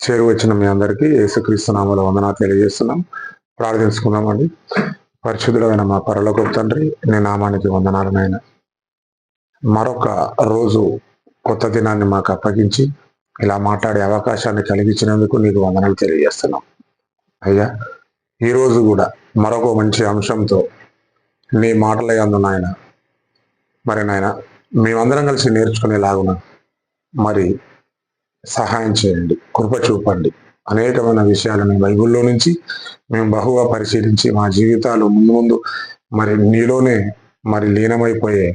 చేరువచ్చిన మీ అందరికీ యేసుక్రీస్తు నామములో వందనాలు తెలియజేస్తున్నాం. ప్రార్థించుకుందామండి. పరిశుద్ధుడైన మా పరలోకపు తండ్రి, నీ నామానికి వందనాలు నాయన. మరొక రోజు కొత్త దినాన్ని మాకు అప్పగించి ఇలా మాట్లాడే అవకాశాన్ని కలిగించినందుకు నీకు వందనాలు తెలియజేస్తున్నాం. అయ్యా, ఈరోజు కూడా మరొక మంచి అంశంతో నీ మాటల యందు నాయన, మరి నాయన మేమందరం కలిసి నేర్చుకునేలాగున మరి సహాయం చేయండి, కృప చూపండి. అనేకమైన విషయాలను బైబిల్లో నుంచి మేము బహుగా పరిశీలించి మా జీవితాలు ముందు ముందు మరి నీలోనే మరి లీనమైపోయే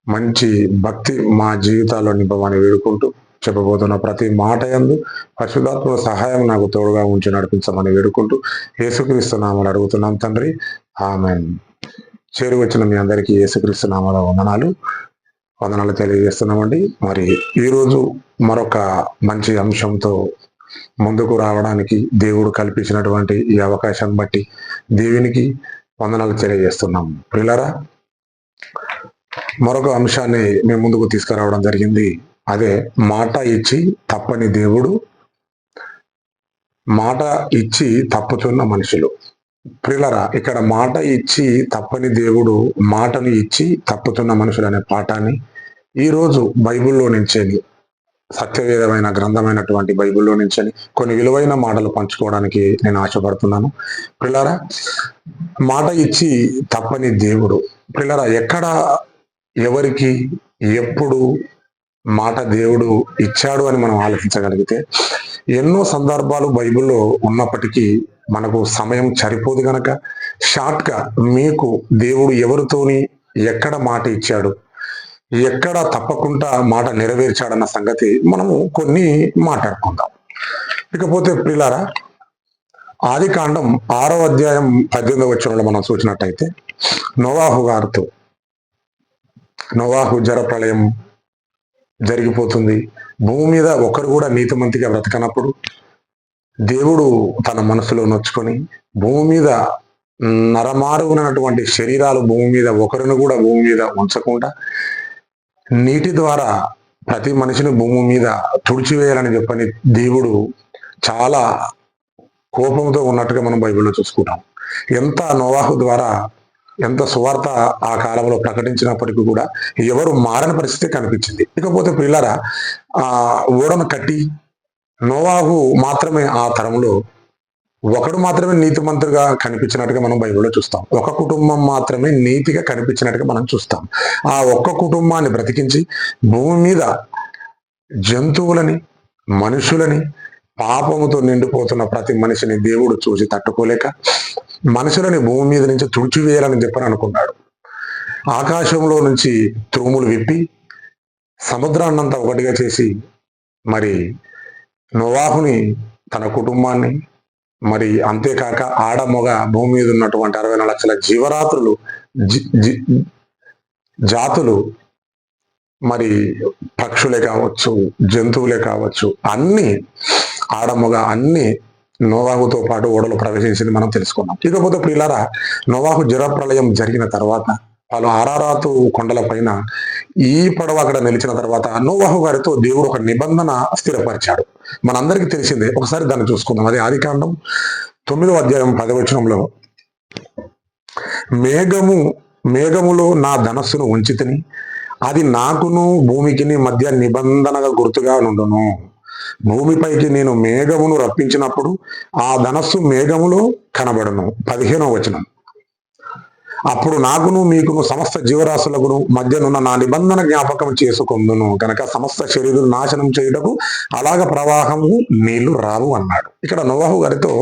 మంచి భక్తి మా జీవితాల్లో నింపమని వేడుకుంటూ చెప్పబోతున్న ప్రతి మాట యందు పరిశుద్ధాత్మ సహాయం నాకు తోడుగా ఉంచి నడిపించమని వేడుకుంటూ యేసుక్రీస్తు నామములో అడుగుతున్నాం తండ్రి, ఆమేన్. చేరువచ్చిన మీ అందరికీ యేసుక్రీస్తు నామములో వందనాలు తెలియజేస్తున్నామండి. మరి ఈరోజు మరొక మంచి అంశంతో ముందుకు రావడానికి దేవుడు కల్పించినటువంటి ఈ అవకాశాన్ని బట్టి దేవునికి వందనాలు తెలియజేస్తున్నాం. ప్రియులారా, మరొక అంశాన్ని మేము ముందుకు తీసుకురావడం జరిగింది. అదే మాట ఇచ్చి తప్పని దేవుడు, మాట ఇచ్చి తప్పుతున్న మనుషులు. ప్రియులారా, ఇక్కడ మాట ఇచ్చి తప్పని దేవుడు, మాటను ఇచ్చి తప్పుతున్న మనుషులు అనే పాఠాన్ని ఈరోజు బైబిల్లో నుంచేని, సత్యవేదమైన గ్రంథమైనటువంటి బైబిల్లో నుంచని కొన్ని విలువైన మాటలు పంచుకోవడానికి నేను ఆశపడుతున్నాను. ప్రియులారా, మాట ఇచ్చి తప్పని దేవుడు. ప్రియులారా, ఎక్కడ ఎవరికి ఎప్పుడు మాట దేవుడు ఇచ్చాడు అని మనం ఆలోచించగలిగితే ఎన్నో సందర్భాలు బైబిల్లో ఉన్నప్పటికీ మనకు సమయం సరిపోదు గనక షార్ట్గా మీకు దేవుడు ఎవరితోని ఎక్కడ మాట ఇచ్చాడు, ఎక్కడ తప్పకుండా మాట నెరవేర్చాడన్న సంగతి మనము కొన్ని మాట్లాడుకుందాం. ఇకపోతే ప్రియులారా, ఆదికాండం 6వ అధ్యాయం 18వ వచనంలో మనం చూసినట్టయితే నోవాహు జలప్రళయం జరిగిపోతుంది. భూమి మీద ఒకరు కూడా నీతిమంతిగా బ్రతకనప్పుడు దేవుడు తన మనసులో నొచ్చుకొని భూమి మీద నరమారుగునటువంటి శరీరాలు భూమి మీద ఒకరిని కూడా భూమి మీద ఉంచకుండా నీటి ద్వారా ప్రతి మనిషిని భూమి మీద తుడిచివేయాలని చెప్పని దేవుడు చాలా కోపంతో ఉన్నట్టుగా మనం బైబిల్లో చూసుకుంటాం. ఎంత నోవాహు ద్వారా ఎంత సువార్త ఆ కాలంలో ప్రకటించినప్పటికీ కూడా ఎవరు మారని పరిస్థితి కనిపించింది. ఇకపోతే ప్రియులారా, ఓడను కట్టి నోవాహు మాత్రమే ఆ తరంలో ఒకడు మాత్రమే నీతిమంతుడిగా కనిపించినట్టుగా మనం బైబిల్లో చూస్తాం. ఒక కుటుంబం మాత్రమే నీతిగా కనిపించినట్టుగా మనం చూస్తాం. ఆ ఒక్క కుటుంబాన్ని బ్రతికించి భూమి మీద జంతువులని, మనుషులని, పాపముతో నిండిపోతున్న ప్రతి మనిషిని దేవుడు చూసి తట్టుకోలేక మనుషులని భూమి మీద నుంచి తుడిచివేయాలని చెప్పని అనుకున్నాడు. ఆకాశంలో నుంచి తూములు విప్పి సముద్రాన్నంతా ఒకటిగా చేసి మరి నోవాహుని, తన కుటుంబాన్ని, మరి అంతేకాక ఆడ మొగ భూమి మీద ఉన్నటువంటి 64 లక్షల జీవరాత్రులు, జాతులు, మరి పక్షులే కావచ్చు, జంతువులే కావచ్చు, అన్ని ఆడ మొగ అన్ని నోవాహుతో పాటు ఓడలో ప్రవేశించింది మనం తెలుసుకున్నాం. ఇకపోతే ప్రియులారా, నోవాహు జలప్రళయం జరిగిన తర్వాత వాళ్ళు అరారాతు కొండల పైన ఈ పడవ అక్కడ నిలిచిన తర్వాత నోవాహు గారితో దేవుడు ఒక నిబంధన స్థిరపరిచాడు. మనందరికీ తెలిసిందే. ఒకసారి దాన్ని చూసుకుందాం. అది ఆదికాండం 9వ అధ్యాయం 10వ వచనంలో, మేఘములో నా ధనస్సును ఉంచితిని, అది నాకును భూమికిని మధ్య నిబంధనగా గుర్తుగా నుండును. భూమిపైకి నేను మేఘమును రప్పించినప్పుడు ఆ ధనస్సు మేఘములో కనబడును. 15వ వచనం, అప్పుడు నాకును మీకును సమస్త జీవరాశులకు మధ్యనున్న నా నిబంధన జ్ఞాపకం చేసుకొందును కనుక సమస్త శరీరం నాశనం చేయుటకు అలాగ ప్రవాహము నీళ్లు రావు అన్నాడు. ఇక్కడ నోవాహు గారితో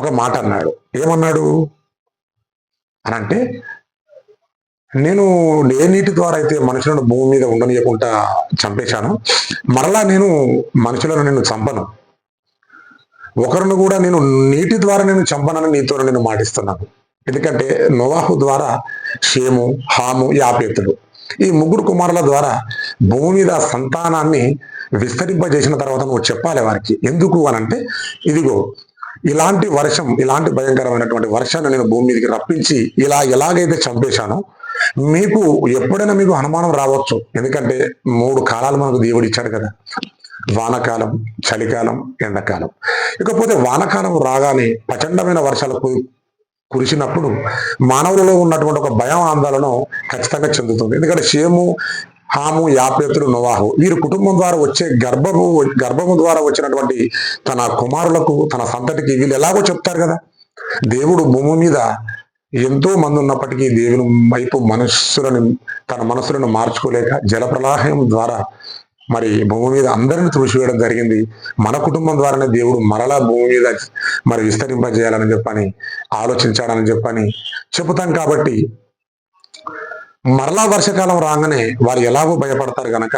ఒక మాట అన్నాడు. ఏమన్నాడు అనంటే, నేను ఏ నీటి ద్వారా అయితే మనుషులను భూమి మీద ఉండనీయకుండా చంపేశాను, మరలా నేను మనుషులను నేను చంపను, ఒకరిని కూడా నేను నీటి ద్వారా నేను చంపనని నీతో నేను మాటిస్తున్నాను. ఎందుకంటే నోవాహు ద్వారా షేము, హాము, యాపేతులు ఈ 3 కుమారుల ద్వారా భూమి మీద సంతానాన్ని విస్తరింపజేసిన తర్వాత నువ్వు చెప్పాలి వారికి. ఎందుకు అనంటే, ఇదిగో ఇలాంటి వర్షం, ఇలాంటి భయంకరమైనటువంటి వర్షాన్ని నేను భూమి మీదకి రప్పించి ఎలాగైతే చంపేశానో మీకు ఎప్పుడైనా మీకు అనుమానం రావచ్చు. ఎందుకంటే 3 కాలాలు మనకు దేవుడు ఇచ్చాడు కదా. వానకాలం, చలికాలం, ఎండాకాలం. ఇకపోతే వానకాలం రాగానే ప్రచండమైన వర్షాలు కురిసినప్పుడు మానవులలో ఉన్నటువంటి ఒక భయం ఆందోళన ఖచ్చితంగా చెందుతుంది. ఎందుకంటే షేము, హాము, యాపేతుడు, నోవాహు వీరి కుటుంబం ద్వారా వచ్చే గర్భము ద్వారా వచ్చినటువంటి తన కుమారులకు, తన సంతతికి వీళ్ళు ఎలాగో చెప్తారు కదా, దేవుడు భూమి మీద ఎంతో మంది ఉన్నప్పటికీ దేవుని వైపు తన మనస్సులను మార్చుకోలేక జలప్రలాహం ద్వారా మరి భూమి మీద అందరిని తుడిచివేయడం జరిగింది. మన కుటుంబం ద్వారానే దేవుడు మరలా భూమి మీద మరి విస్తరింపజేయాలని చెప్పని ఆలోచించాడని చెప్పని చెబుతాం. కాబట్టి మరలా వర్షాకాలం రాగానే వారు ఎలాగో భయపడతారు గనక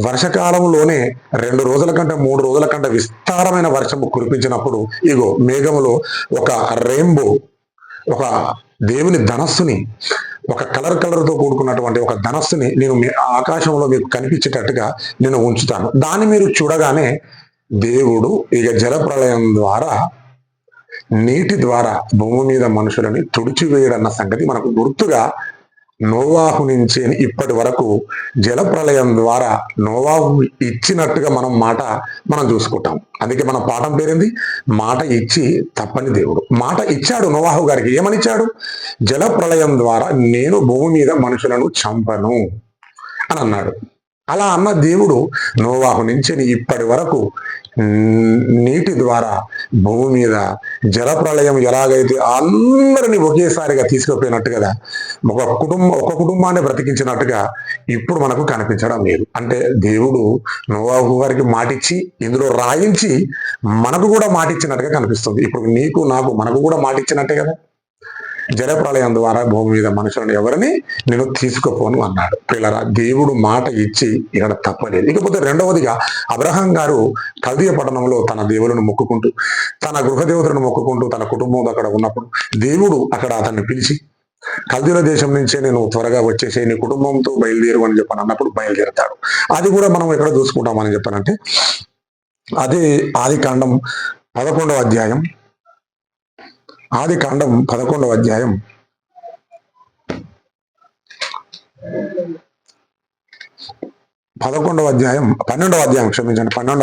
వర్షకాలంలోనే 2 రోజుల కంటే 3 రోజుల కంటే విస్తారమైన వర్షము కురిపించినప్పుడు ఇగో మేఘములో ఒక రెయిన్బో, ఒక దేవుని ధనస్సుని, ఒక కలర్తో కూడుకున్నటువంటి ఒక ధనస్సుని నేను ఆకాశంలో మీకు కనిపించేటట్టుగా నేను ఉంచుతాను. దాన్ని మీరు చూడగానే దేవుడు ఇక జలప్రళయం ద్వారా, నీటి ద్వారా భూమి మీద మనుషులని తుడిచివేయడన్న సంగతి మనకు గుర్తుగా నోవాహు నుంచి ఇప్పటి వరకు జలప్రళయం ద్వారా నోవాహు ఇచ్చినట్టుగా మనం చూసుకుంటాం. అందుకే మన పాఠం పేరింది మాట ఇచ్చి తప్పని దేవుడు. మాట ఇచ్చాడు నోవాహు గారికి. ఏమని ఇచ్చాడు? జలప్రళయం ద్వారా నేను భూమి మీద మనుషులను చంపను అని అన్నాడు. అలా అన్న దేవుడు నోవాహు నుంచి ఇప్పటి వరకు నీటి ద్వారా భూమి మీద జలప్రళయం ఎలాగైతే అందరినీ ఒకేసారిగా తీసుకుపోయినట్టు కదా, ఒక కుటుంబాన్ని బ్రతికించినట్టుగా ఇప్పుడు మనకు కనిపించడం లేదు. అంటే దేవుడు నోవాహు గారికి మాటిచ్చి ఇందులో రాయించి మనకు కూడా మాటిచ్చినట్టుగా కనిపిస్తుంది. ఇప్పుడు నీకు నాకు మనకు కూడా మాటిచ్చినట్టే కదా. జలప్రళయం ద్వారా భూమి మీద మనుషులను ఎవరిని నేను తీసుకుపోను అన్నాడు. పిల్లరా, దేవుడు మాట ఇచ్చి ఇక్కడ తప్పలేదు. ఇకపోతే రెండవదిగా అబ్రహాం గారు కల్దీయ పట్టణంలో తన దేవులను మొక్కుకుంటూ, తన గృహదేవతలను మొక్కుకుంటూ తన కుటుంబం అక్కడ ఉన్నప్పుడు దేవుడు అక్కడ అతన్ని పిలిచి కల్దీల దేశం నుంచే నేను త్వరగా వచ్చేసి నీ కుటుంబంతో బయలుదేరు అని చెప్పని అన్నప్పుడు బయలుదేరతాడు. అది కూడా మనం ఎక్కడ చూసుకుంటామని చెప్పానంటే అదే ఆదికాండం 11వ అధ్యాయం. ఆదికాండం 11వ అధ్యాయం 12వ అధ్యాయం 12వ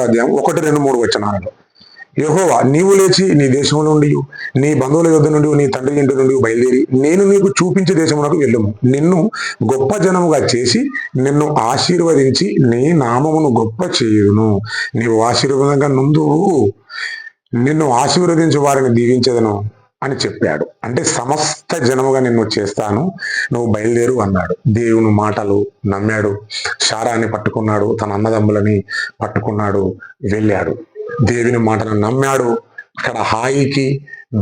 అధ్యాయం 1, 2, 3 వచనాలలో యెహోవా నీవు లేచి నీ దేశం నుండి, నీ బంధువుల యొద్ద నుండి, నీ తండ్రి ఇంటి నుండి బయలుదేరి నేను నీకు చూపించే దేశమునకు వెళ్ళుము. నిన్ను గొప్ప జనముగా చేసి నిన్ను ఆశీర్వదించి నీ నామమును గొప్ప చేయును. నీవు ఆశీర్వాదంగా నుందువు, నిన్ను ఆశీర్వదించి వారిని దీవించదను అని చెప్పాడు. అంటే సమస్త జనముగా నిన్ను చేస్తాను, నువ్వు బయలుదేరు అన్నాడు. దేవుని మాటలు నమ్మాడు. శారాన్ని పట్టుకున్నాడు, తన అన్నదమ్ములని పట్టుకున్నాడు, వెళ్ళాడు. దేవుని మాటను నమ్మాడు. అక్కడ హాయికి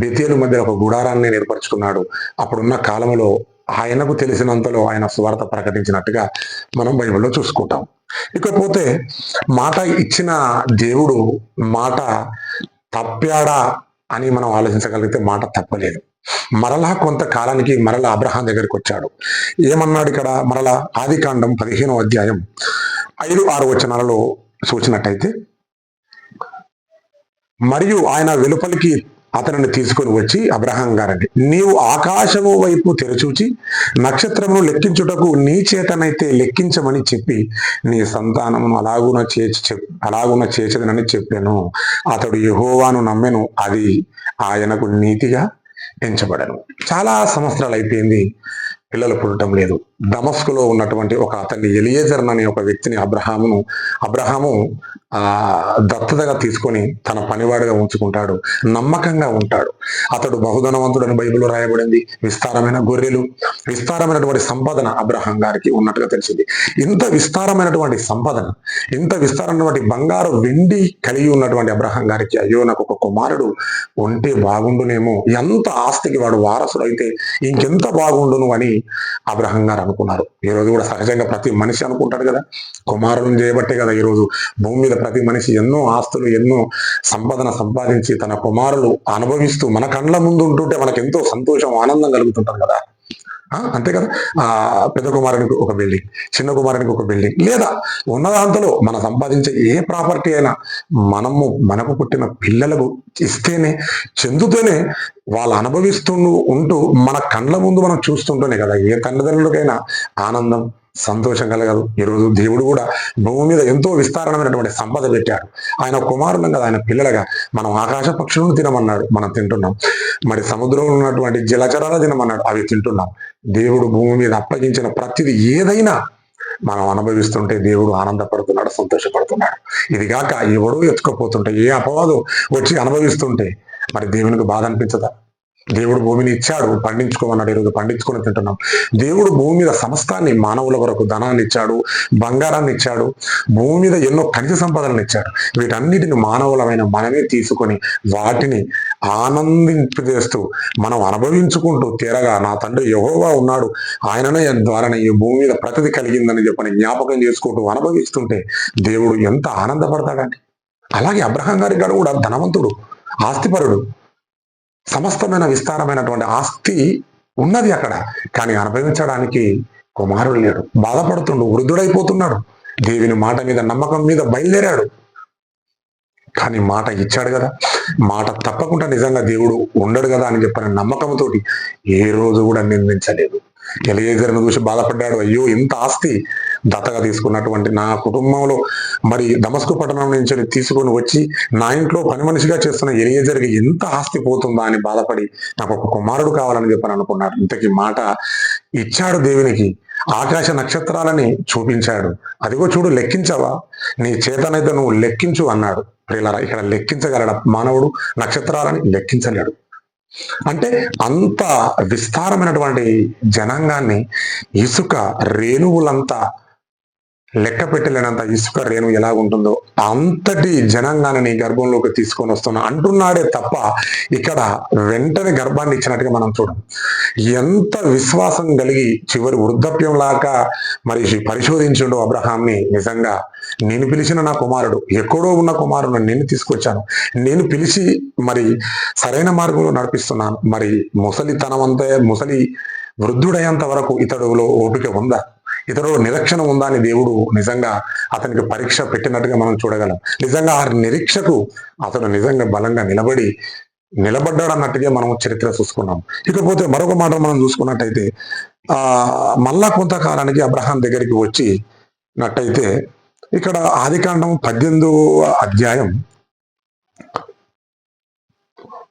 బెతేలు మధ్య ఒక గుడారాన్ని ఏర్పరచుకున్నాడు. అప్పుడున్న కాలంలో ఆయనకు తెలిసినంతలో ఆయన సువార్త ప్రకటించినట్టుగా మనం బైబిల్లో చూసుకుంటాం. ఇకపోతే మాట ఇచ్చిన దేవుడు మాట తప్పాడా అని మనం ఆలోచించగలిగితే మాట తప్పలేదు. మరలా కొంతకాలానికి మరలా అబ్రహాం దగ్గరికి వచ్చాడు. ఏమన్నాడు ఇక్కడ? మరలా ఆదికాండం 15వ అధ్యాయం 5, 6 వచనాలలో చూసినట్టయితే, మరియు ఆయన వెలుపలికి అతనిని తీసుకొని వచ్చి అబ్రహాం గారిని, నీవు ఆకాశము వైపు తెరచూచి నక్షత్రమును లెక్కించుటకు నీ చేతనైతే లెక్కించమని చెప్పి నీ సంతానమును అలాగున చేసేదనని చెప్పాను. అతడు యెహోవాను నమ్మెను, అది ఆయనకు నీతిగా ఎంచబడను. చాలా సంవత్సరాలు అయిపోయింది, పిల్లలు పుట్టడం లేదు. దమస్కులో ఉన్నటువంటి ఒక అతన్ని ఎలియేజర్ అనే ఒక వ్యక్తిని అబ్రహాము దత్తతగా తీసుకొని తన పనివాడిగా ఉంచుకుంటాడు. నమ్మకంగా ఉంటాడు. అతడు బహుధనవంతుడని బైబిల్లో రాయబడింది. విస్తారమైన గొర్రెలు, విస్తారమైనటువంటి సంపాదన అబ్రహాం గారికి ఉన్నట్టుగా తెలిసింది. ఇంత విస్తారమైనటువంటి సంపాదన, ఇంత విస్తారమైనటువంటి బంగారు వెండి కలిగి ఉన్నటువంటి అబ్రహాం గారికి అయ్యో నాకు ఒక కుమారుడు ఉంటే బాగుండునేమో, ఎంత ఆస్తికి వాడు వారసుడు అయితే ఇంకెంత బాగుండును అని అబ్రహాం గారు అనుకున్నారు. ఈ రోజు కూడా సహజంగా ప్రతి మనిషి అనుకుంటాడు కదా. కుమారులను చేయబట్టే కదా ఈరోజు భూమి మీద ప్రతి మనిషి ఎన్నో ఆస్తులు, ఎన్నో సంపాదన సంపాదించి తన కుమారులు అనుభవిస్తూ మన కండ్ల ముందు ఉంటుంటే మనకు ఎంతో సంతోషం, ఆనందం కలుగుతుంటాం కదా. అంతే కదా. పెద్ద కుమారునికి ఒక బిల్డింగ్, చిన్న కుమారునికి ఒక బిల్డింగ్, లేదా ఉన్నదాంతలో మనం సంపాదించే ఏ ప్రాపర్టీ అయినా మనకు పుట్టిన పిల్లలకు ఇస్తేనే, చెందుతూనే వాళ్ళు అనుభవిస్తూ ఉంటూ మన కండ్ల ముందు మనం చూస్తుంటేనే కదా ఏ తల్లిదండ్రులకైనా ఆనందం, సంతోషం కలగదు. ఈరోజు దేవుడు కూడా భూమి మీద ఎంతో విస్తారమైనటువంటి సంపద పెట్టాడు. ఆయన కుమారులం కదా, ఆయన పిల్లలుగా మనం ఆకాశ పక్షులను తినమన్నాడు, మనం తింటున్నాం. మరి సముద్రంలో ఉన్నటువంటి జలచరాలు తినమన్నాడు, అవి తింటున్నాం. దేవుడు భూమి మీద అప్పగించిన ప్రతిదీ ఏదైనా మనం అనుభవిస్తుంటే దేవుడు ఆనందపడుతున్నాడు, సంతోషపడుతున్నాడు. ఇది కాక ఎవడో ఎత్తుకపోతుంటే, ఏ అపవాదు వచ్చి అనుభవిస్తుంటే మరి దేవునికి బాధ అనిపించదా? దేవుడు భూమిని ఇచ్చాడు, పండించుకోమన్నాడు, ఈరోజు పండించుకొని తింటున్నాం. దేవుడు భూమి మీద సమస్తాన్ని మానవుల వరకు ధనాన్ని ఇచ్చాడు, బంగారాన్ని ఇచ్చాడు, భూమి మీద ఎన్నో ఖనిజ సంపదలను ఇచ్చాడు. వీటన్నిటిని మానవులమైన మనమే తీసుకొని వాటిని ఆనందింపజేస్తూ మనం అనుభవించుకుంటూ తీరగా నా తండ్రి యెహోవా ఉన్నాడు, ఆయననే ద్వారానే ఈ భూమి మీద ప్రతిది కలిగిందని చెప్పని జ్ఞాపకం చేసుకుంటూ అనుభవిస్తుంటే దేవుడు ఎంత ఆనందపడతాడండి. అలాగే అబ్రహాం గారి గారు కూడా ధనవంతుడు, ఆస్తిపరుడు, సమస్తమైన విస్తారమైనటువంటి ఆస్తి ఉన్నది అక్కడ. కానీ అనుభవించడానికి కుమారుడు లేడు, బాధపడుతుండు, వృద్ధుడైపోతున్నాడు. దేవుని మాట మీద నమ్మకం మీద బయలుదేరాడు. కానీ మాట ఇచ్చాడు కదా, మాట తప్పకుండా నిజంగా దేవుడు ఉండడు కదా అని చెప్పిన నమ్మకంతో ఏ రోజు కూడా నిందించలేదు. ఎలియేజర్ను చూసి బాధపడ్డాడు, అయ్యో ఇంత ఆస్తి దత్తగా తీసుకున్నటువంటి నా కుటుంబంలో మరి దమస్కు పట్టణం నుంచి తీసుకొని వచ్చి నా ఇంట్లో పని మనిషిగా చేస్తున్న ఎలియేజర్కి ఎంత ఆస్తి పోతుందా అని బాధపడి నాకు ఒక కుమారుడు కావాలని చెప్పని అనుకున్నాడు. ఇంతకీ మాట ఇచ్చాడు దేవునికి. ఆకాశ నక్షత్రాలని చూపించాడు, అదిగో చూడు లెక్కించవా, నీ చేతనైతే నువ్వు లెక్కించు అన్నాడు. ప్రియులారా, ఇక్కడ లెక్కించగలడు మానవుడు నక్షత్రాలని? లెక్కించలేడు. అంటే అంత విస్తారమైనటువంటి జనాంగాన్ని ఇసుక రేణువులంతా లెక్క పెట్టలేనంత ఇసుక రేణు ఎలా ఉంటుందో అంతటి జనాంగాన్ని గర్భంలోకి తీసుకొని వస్తున్నా అంటున్నాడే తప్ప ఇక్కడ వెంటనే గర్భాన్ని ఇచ్చినట్టుగా మనం చూడం. ఎంత విశ్వాసం కలిగి చివరి వృద్ధాప్యం లాగా మరి పరిశోధించుండు అబ్రహాంని. నిజంగా నేను పిలిచిన నా కుమారుడు, ఎక్కడో ఉన్న కుమారుడు నేను తీసుకొచ్చాను, నేను పిలిచి మరి సరైన మార్గంలో నడిపిస్తున్నాను. మరి ముసలి వృద్ధుడయ్యేంత వరకు ఇతడులో ఓపిక ఉందా, ఇతరులు నిరీక్షణ ఉందా అని దేవుడు నిజంగా అతనికి పరీక్ష పెట్టినట్టుగా మనం చూడగలం. నిజంగా ఆ నిరీక్షకు అతను నిజంగా బలంగా నిలబడ్డాడు అన్నట్టుగా మనం చరిత్ర చూసుకున్నాం. ఇకపోతే మరొక మాట మనం చూసుకున్నట్టయితే మళ్ళా కొంతకాలానికి అబ్రహాం దగ్గరికి వచ్చినట్టయితే ఇక్కడ ఆదికాండం 18వ అధ్యాయం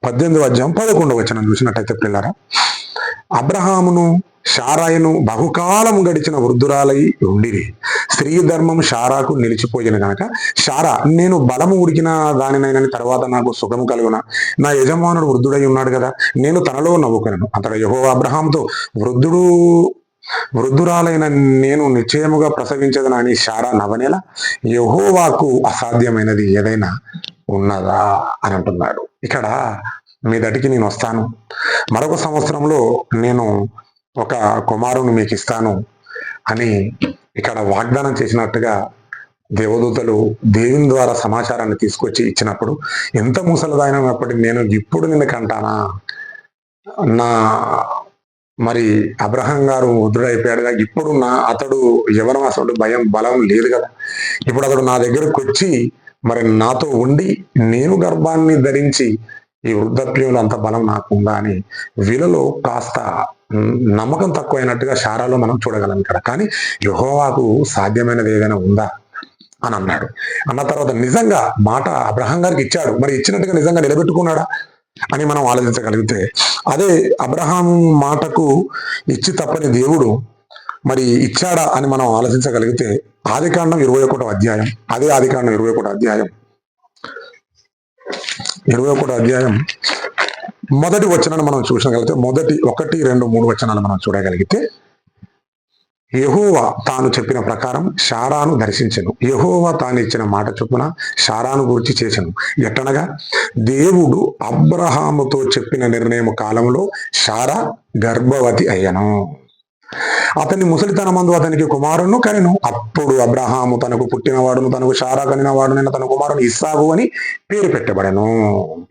11వ వచనం చూసినట్టయితే పిల్లరా, అబ్రహామును షారాయును బహుకాలం గడిచిన వృద్ధురాలై ఉండిరి. స్త్రీ ధర్మం షారాకు నిలిచిపోయిన కనుక షారా, నేను బలము ఉడికిన దానినైనని తర్వాత నాకు సుఖము కలుగున, నా యజమానుడు వృద్ధుడై ఉన్నాడు కదా, నేను తనలో నవ్వుకొనను. అంతగా యెహోవా అబ్రహాముతో వృద్ధురాలైన నేను నిశ్చయముగా ప్రసవించదను అని షారా నవ్వనేలా, యెహోవాకు అసాధ్యమైనది ఏదైనా ఉన్నదా అని అంటున్నాడు. ఇక్కడ మీ దటికి నేను వస్తాను, మరొక సంవత్సరంలో నేను ఒక కుమారుని మీకు ఇస్తాను అని ఇక్కడ వాగ్దానం చేసినట్టుగా దేవదూతలు దేవుని ద్వారా సమాచారాన్ని తీసుకొచ్చి ఇచ్చినప్పుడు ఎంత ముసలిదాయినప్పటికీ నేను ఇప్పుడు నిన్ను కంటానా, నా మరి అబ్రహాం గారు వృద్ధుడైపోయాడుగా, ఇప్పుడు అతడు ఎవరు అసలు బలం లేదు కదా, ఇప్పుడు అతడు నా దగ్గరకు వచ్చి మరి నాతో ఉండి నేను గర్భాన్ని ధరించి ఈ వృద్ధాప్యంలో అంత బలం నాకు ఉందా అని వీళ్ళలో కాస్త నమ్మకం తక్కువైనట్టుగా షారాలో మనం చూడగలం ఇక్కడ. కానీ యెహోవాకు సాధ్యమైనది ఏదైనా ఉందా అని అన్నాడు. అన్న తర్వాత నిజంగా మాట అబ్రహాం గారికి ఇచ్చాడు, మరి ఇచ్చినట్టుగా నిజంగా నిలబెట్టుకున్నాడా అని మనం ఆలోచించగలిగితే, అదే అబ్రహాం మాటకు ఇచ్చి తప్పని దేవుడు మరి ఇచ్చాడా అని మనం ఆలోచించగలిగితే ఆదికాండం 21వ అధ్యాయం, అదే ఆదికాండం 21వ అధ్యాయం మొదటి వచనాన్ని మనం చూడగలిగితే, మొదటి 1, 2, 3 వచనాలు మనం చూడగలిగితే, యెహోవా తాను చెప్పిన ప్రకారం షారాను దర్శించెను. యెహోవా తాను ఇచ్చిన మాట చొప్పున షారాను గురించి చేసెను. ఎట్టనగా దేవుడు అబ్రహాముతో చెప్పిన నిర్ణయం కాలంలో షారా గర్భవతి అయ్యను. అతని ముసలితనమందు అతనికి కుమారును కనెను. అప్పుడు అబ్రహాము తనకు పుట్టినవాడును తనకు షారా కనిన వాడునైన తన కుమారుని ఇస్సాకు అని పేరు పెట్టబడెను.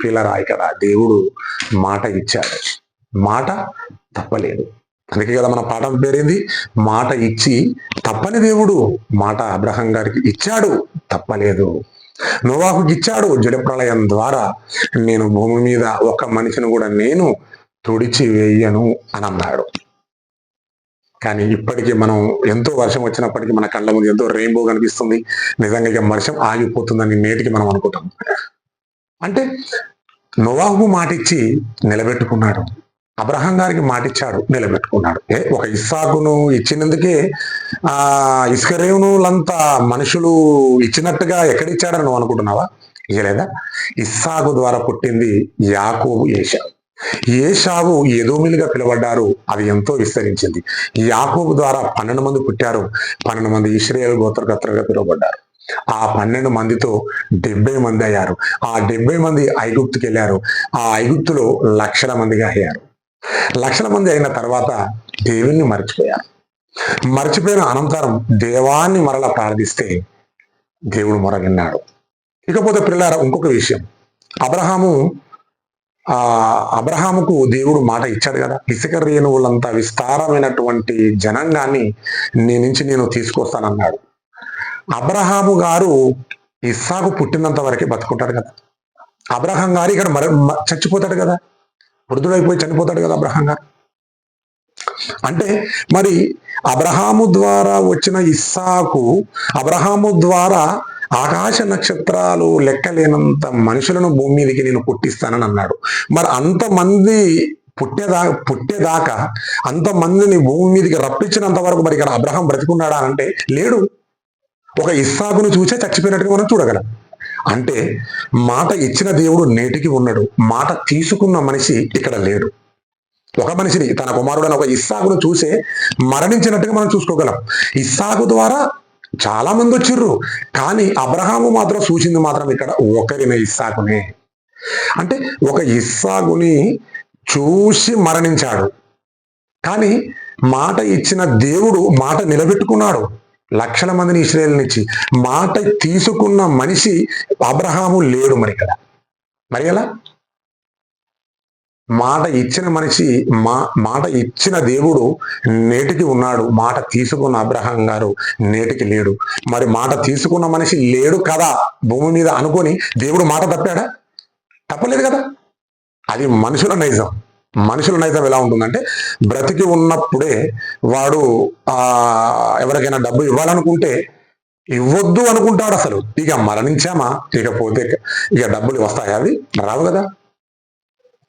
పిల్లరాయి కదా, దేవుడు మాట ఇచ్చాడు, మాట తప్పలేదు. అందుకే కదా మన పాఠం పేరేంది, మాట ఇచ్చి తప్పని దేవుడు. మాట అబ్రహాం గారికి ఇచ్చాడు, తప్పలేదు. నోవాహుకి ఇచ్చాడు, జలప్రళయం ద్వారా నేను భూమి మీద ఒక మనిషిని కూడా నేను తుడిచి వేయను అని అన్నాడు. కానీ ఇప్పటికీ మనం ఎంతో వర్షం వచ్చినప్పటికీ మన కళ్ళ ముందు ఎంతో రెయిన్బో కనిపిస్తుంది. నిజంగా ఇక వర్షం ఆగిపోతుందని నేటికి మనం అనుకుంటాం. అంటే నోవాహు మాటిచ్చి నిలబెట్టుకున్నాడు, అబ్రహాం గారికి మాటిచ్చాడు, నిలబెట్టుకున్నాడు. ఒక ఇస్సాకును ఇచ్చినందుకే ఇస్కరేములంతా మనుషులు ఇచ్చినట్టుగా ఎక్కడిచ్చాడని నువ్వు అనుకుంటున్నావా? ఇయ్యలేదా? ఇస్సాకు ద్వారా పుట్టింది యాకోబు, ఏశావు. ఏశావు ఎదోమిలుగా పిలువడ్డారు, అది ఎంతో విస్తరించింది. యాకోబు ద్వారా 12 మంది పుట్టారు, 12 మంది ఇశ్రాయేలు గోత్రకర్తలుగా పిలువబడ్డారు. ఆ 12 మందితో 70 మంది అయ్యారు. ఆ 70 మంది ఐగుప్తుకి వెళ్ళారు. ఆ ఐగుప్తులో లక్షల మందిగా అయ్యారు. లక్షల మంది అయిన తర్వాత దేవుణ్ణి మర్చిపోయారు. మర్చిపోయిన అనంతరం దేవాన్ని మరల ప్రార్థిస్తే దేవుడు మొరగిన్నాడు. ఇకపోతే పిల్లారా, ఇంకొక విషయం, అబ్రహాముకు దేవుడు మాట ఇచ్చాడు కదా, ఇసుక రేణువులంతా విస్తారమైనటువంటి జనాంగాన్ని నీ నుంచి నేను తీసుకొస్తానన్నాడు. అబ్రహాము గారు ఇస్సాకు పుట్టినంత వరకే బతుకుంటాడు కదా. అబ్రహాం గారు ఇక్కడ చచ్చిపోతాడు కదా, వృద్ధుడైపోయి చనిపోతాడు కదా అబ్రహాం గారు. అంటే మరి అబ్రహాము ద్వారా వచ్చిన ఇస్సాకు, అబ్రహాము ద్వారా ఆకాశ నక్షత్రాలు లెక్కలేనంత మనుషులను భూమి మీదకి నేను పుట్టిస్తానని అన్నాడు. మరి అంతమంది పుట్టేదాకా అంతమందిని భూమి మీదకి రప్పించినంత వరకు మరి ఇక్కడ అబ్రహాం బ్రతికున్నాడా అంటే లేడు. ఒక ఇస్సాకును చూసే చచ్చిపోయినట్టుగా మనం చూడగలం. అంటే మాట ఇచ్చిన దేవుడు నేటికి ఉన్నాడు, మాట తీసుకున్న మనిషి ఇక్కడ లేడు. ఒక మనిషిని, తన కుమారుడైన ఒక ఇస్సాకును చూసే మరణించినట్టుగా మనం చూసుకోగలం. ఇస్సాకు ద్వారా చాలా మంది వచ్చిర్రు, కానీ అబ్రహాము మాత్రం చూసింది మాత్రం ఇక్కడ ఒకరిని, ఇస్సాకునే. అంటే ఒక ఇస్సాకుని చూసి మరణించాడు, కానీ మాట ఇచ్చిన దేవుడు మాట నిలబెట్టుకున్నాడు. లక్షల మందిని ఇశ్రాయేలునిచ్చి మాట తీసుకున్న మనిషి అబ్రహాము లేడు. మరి ఇక్కడ మరి ఎలా? మాట ఇచ్చిన మనిషి, మాట ఇచ్చిన దేవుడు నేటికి ఉన్నాడు, మాట తీసుకున్న అబ్రహాం గారు నేటికి లేడు. మరి మాట తీసుకున్న మనిషి లేడు కదా భూమి మీద అనుకొని దేవుడు మాట తప్పాడా? తప్పలేదు కదా. అది మనుషుల నైజం. మనుషుల నైజం ఎలా ఉంటుందంటే, బ్రతికి ఉన్నప్పుడే వాడు ఎవరికైనా డబ్బు ఇవ్వాలనుకుంటే ఇవ్వద్దు అనుకుంటాడు. అసలు ఇక మరణించామా, ఇకపోతే ఇక డబ్బులు వస్తాయా? అవి రావు కదా.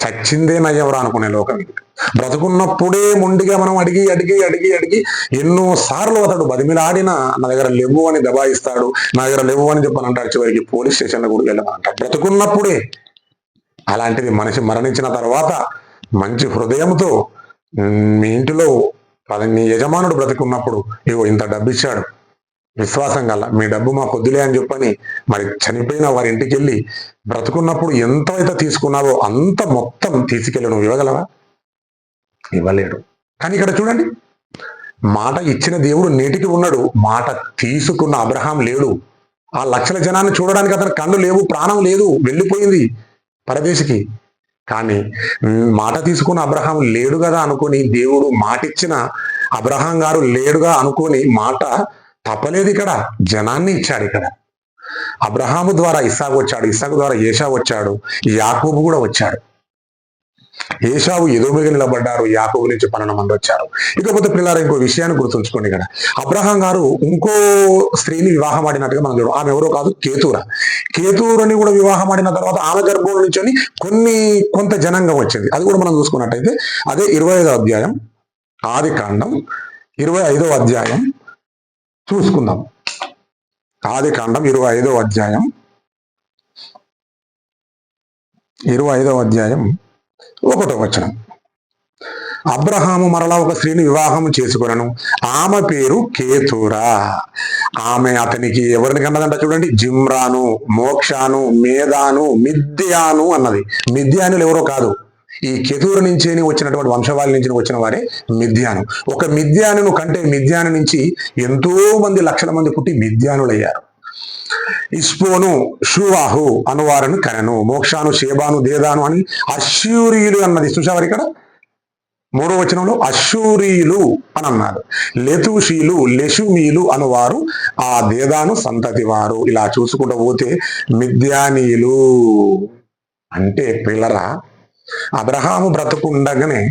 చచ్చిందే నయ్యవరా అనుకునే లోకం ఇది. బ్రతుకున్నప్పుడే మొండిగా మనం అడిగి అడిగి అడిగి అడిగి ఎన్నో సార్లు అతడు బతిమిలాడినా నా దగ్గర లేవు అని దబాయిస్తాడు, నా దగ్గర లేవు అని చెప్పని అంటాడు. చివరికి పోలీస్ స్టేషన్లో కూడా వెళ్ళమంటాడు బ్రతుకున్నప్పుడే. అలాంటిది మనిషి మరణించిన తర్వాత మంచి హృదయంతో మీ ఇంటిలో నీ యజమానుడు బ్రతికున్నప్పుడు ఇగో ఇంత డబ్బు ఇచ్చాడు, విశ్వాసం గల మీ డబ్బు మా కొద్దులే అని చెప్పని మరి చనిపోయిన వారి ఇంటికి వెళ్ళి బ్రతుకున్నప్పుడు ఎంత అయితే తీసుకున్నావో అంత మొత్తం తీసుకెళ్ళి నువ్వు ఇవ్వగలవా? ఇవ్వలేడు. కానీ ఇక్కడ చూడండి, మాట ఇచ్చిన దేవుడు నేటికి ఉన్నాడు, మాట తీసుకున్న అబ్రహాం లేడు. ఆ లక్షల జనాన్ని చూడడానికి అతని కళ్ళు లేవు, ప్రాణం లేదు, వెళ్ళిపోయింది పరదేశికి. కానీ మాట తీసుకున్న అబ్రహాం లేడు కదా అనుకొని దేవుడు మాటిచ్చిన అబ్రహాం గారు లేడుగా అనుకొని మాట తప్పలేదు. ఇక్కడ జనాన్ని ఇచ్చాడు. ఇక్కడ అబ్రహాము ద్వారా ఇస్సాకు వచ్చాడు, ఇస్సాకు ద్వారా ఏశావు వచ్చాడు, యాకోబు కూడా వచ్చాడు. ఏశావు ఎదోమిగా నిలబడ్డారు, యాకోబు నుంచి 12 మంది వచ్చారు. ఇకపోతే పిల్లలు ఇంకో విషయాన్ని గుర్తుంచుకోండి. ఇక్కడ అబ్రహాం గారు ఇంకో స్త్రీని వివాహం ఆడినట్టుగా మనం చూడం. ఆమె ఎవరో కాదు, కేతూరా. కేతూరుని కూడా వివాహం ఆడిన తర్వాత ఆమె గర్భం నుంచి కొంత జనాంగం వచ్చింది. అది కూడా మనం చూసుకున్నట్టయితే అదే 25వ అధ్యాయం, ఆది కాండం 25వ అధ్యాయం చూసుకుందాం. ఆది కాండం 25వ అధ్యాయం 1వ వచనం. అబ్రహాము మరలా ఒక స్త్రీని వివాహం చేసుకొనెను, ఆమె పేరు కేతూరా. ఆమె అతనికి ఎవరిని కన్నదంట చూడండి, జిమ్రాను, మోక్షాను, మేధాను, మిద్యాను అన్నది. మిద్యానులు ఎవరో కాదు, ఈ కెతూరు నుంచి వచ్చినటువంటి వంశవాళి నుంచి వచ్చిన వారే మిద్యాను. ఒక మిద్యాను కంటే మిద్యాను నుంచి ఎంతో మంది లక్షల మంది పుట్టి మిద్యానులయ్యారు. ఇస్పోను, షూవాహు అనువారను కనెను. మోక్షాను, షేబాను, దేదాను అని అశ్షూరీయులు అన్నది చూసావారు. ఇక్కడ 3వ వచనంలో అశ్షూరీయులు అని అన్నారు. లెతూషీలు, లెషుమీలు అనువారు ఆ దేదాను సంతతి వారు. ఇలా చూసుకుంటూ పోతే మిద్యానీయులు అంటే పిల్లరా, అబ్రహాము బ్రతుకుండగానే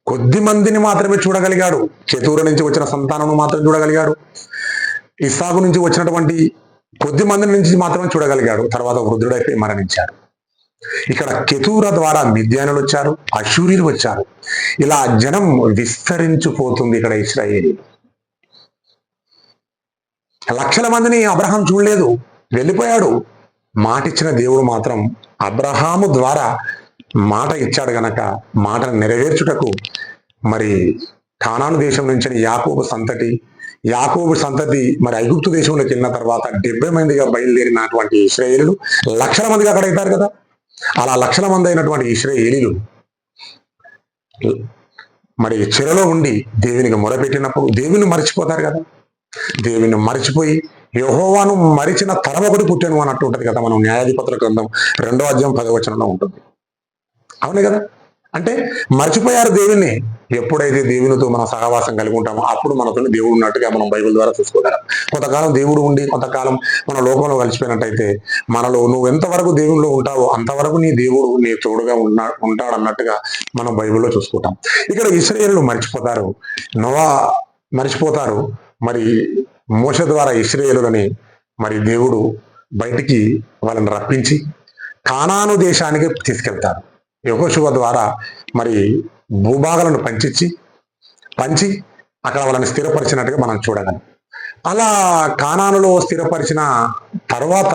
కొద్ది మందిని మాత్రమే చూడగలిగాడు. కెతూర నుంచి వచ్చిన సంతానం మాత్రం చూడగలిగాడు. ఇస్సాకు నుంచి వచ్చినటువంటి కొద్ది మంది నుంచి మాత్రమే చూడగలిగాడు. తర్వాత వృద్ధుడైపోయి మరణించాడు. ఇక్కడ కెతూర ద్వారా మిద్యానులు వచ్చారు, అశూరీలు వచ్చారు. ఇలా జనం విస్తరించిపోతుంది. ఇక్కడ ఇశ్రాయేలు లక్షల మందిని అబ్రహాం చూడలేదు, వెళ్ళిపోయాడు. మాట ఇచ్చిన దేవుడు మాత్రం అబ్రహాము ద్వారా మాట ఇచ్చాడు గనక మాటను నెరవేర్చుటకు మరి కానాను దేశం నుంచి యాకోబు సంతతి మరి ఐగుప్తు దేశంలోకి వెళ్ళిన తర్వాత 70 మందిగా బయలుదేరినటువంటి ఇశ్రాయేలీలు లక్షల మందిగా అక్కడ అవుతారు కదా. అలా లక్షల మంది అయినటువంటి ఇశ్రాయేలీలు మరి చెరలో ఉండి దేవునికి మొరపెట్టినప్పుడు దేవుని మర్చిపోతారు కదా. దేవుని మర్చిపోయి యెహోవాను మరిచిన తరం ఒకటి పుట్టాను అన్నట్టు ఉంటుంది కదా. మనం న్యాయాధిపతుల గ్రంథం 2వ అధ్యాయం 10వ వచనంలో ఉంటుంది. అవునే కదా. అంటే మర్చిపోయారు దేవుణ్ణి. ఎప్పుడైతే దేవునితో మనం సహవాసం కలిగి ఉంటామో అప్పుడు మనతో దేవుడు ఉన్నట్టుగా మనం బైబిల్ ద్వారా చూసుకోగలం. కొంతకాలం దేవుడు ఉండి కొంతకాలం మన లోకంలో కలిసిపోయినట్టయితే మనలో నువ్వు ఎంతవరకు దేవునిలో ఉంటావో అంతవరకు నీ దేవుడు నీ తోడుగా ఉంటాడు అన్నట్టుగా మనం బైబిల్లో చూసుకుంటాం. ఇక్కడ ఇశ్రాయేలు మర్చిపోతారు, నోవా మర్చిపోతారు. మరి మోషే ద్వారా ఇశ్రాయేలులని మరి దేవుడు బయటికి వాళ్ళని రప్పించి కానాను దేశానికి తీసుకెళ్తారు. యెహోషువ ద్వారా మరి భూభాగాలను పంచి అక్కడ వాళ్ళని స్థిరపరిచినట్టుగా మనం చూడగలం. అలా కానానులో స్థిరపరిచిన తర్వాత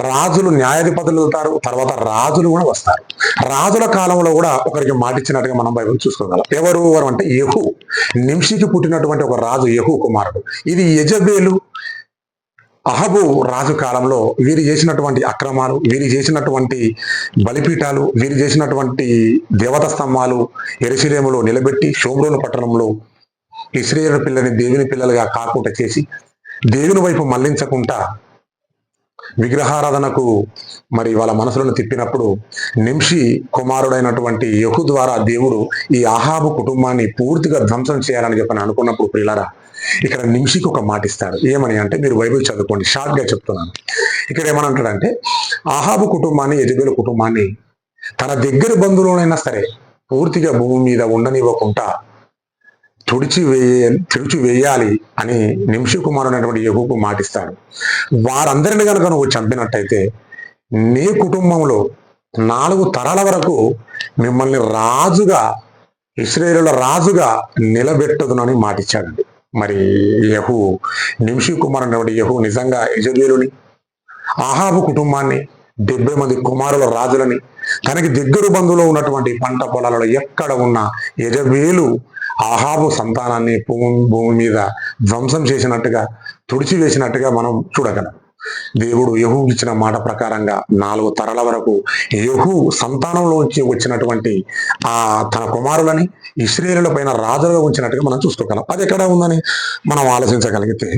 రాజులు న్యాయాధిపతులు వెళ్తారు, తర్వాత రాజులు కూడా వస్తారు. రాజుల కాలంలో కూడా ఒకరికి మాటిచ్చినట్టుగా మనం బైబిల్ చూసుకోగలం. ఎవరు అంటే యెహూ, నింషికి పుట్టినటువంటి ఒక రాజు యెహూ కుమారుడు. ఇది యెజబేలు అహబు రాజు కాలంలో వీరు చేసినటువంటి అక్రమాలు, వీరు చేసినటువంటి బలిపీఠాలు, వీరు చేసినటువంటి దేవత స్తంభాలు యెరూషలేములో నిలబెట్టి షోమ్రోను పట్టణంలో ఇశ్రాయేలు పిల్లని దేవుని పిల్లలుగా కాకుండా చేసి దేవుని వైపు మళ్లించకుండా విగ్రహారాధనకు మరి వాళ్ళ మనసులను తిప్పినప్పుడు నింషి కుమారుడైనటువంటి యెహూ ద్వారా దేవుడు ఈ అహాబు కుటుంబాన్ని పూర్తిగా ధ్వంసం చేయాలని చెప్పని అనుకున్నప్పుడు ప్రియులారా ఇక్కడ నింషికి ఒక మాట ఇస్తాడు. ఏమని అంటే, మీరు బైబిల్ చదువుకోండి, షార్ట్ గా చెప్తున్నాను. ఇక్కడ ఏమనంటాడంటే, అహాబు కుటుంబాన్ని యెజబేలు కుటుంబాన్ని తన దగ్గర బంధువులైనా సరే పూర్తిగా భూమి మీద ఉండనివ్వకుండా తుడిచివేయాలి అని నింషి కుమారుడైనటువంటి యెహూకు మాటిస్తాడు. వారందరిని కనుక నువ్వు చంపినట్టయితే నీ కుటుంబంలో 4 తరాల వరకు మిమ్మల్ని రాజుగా, ఇశ్రాయేలుల రాజుగా నిలబెట్టదునని మాటిచ్చాడండి. మరి యెహూ, నింషి కుమారుడైనటువంటి యెహూ నిజంగా యెజబేలుని, అహాబు కుటుంబాన్ని, 70 మంది కుమారుల రాజులని, తనకి దగ్గర బంధువులో ఉన్నటువంటి పంట పొలాలలో ఎక్కడ ఉన్న యెజబేలు అహాబు సంతానాన్ని భూమి మీద ధ్వంసం చేసినట్టుగా, తుడిచివేసినట్టుగా మనం చూడగలం. దేవుడు యెహూ ఇచ్చిన మాట ప్రకారంగా 4 తరాల వరకు యెహూ సంతానంలోంచి వచ్చినటువంటి తన కుమారులని ఇశ్రాయేలుల పైన రాజులుగా ఉంచినట్టుగా మనం చూసుకోగలం. అది ఎక్కడ ఉందని మనం ఆలోచించగలిగితే,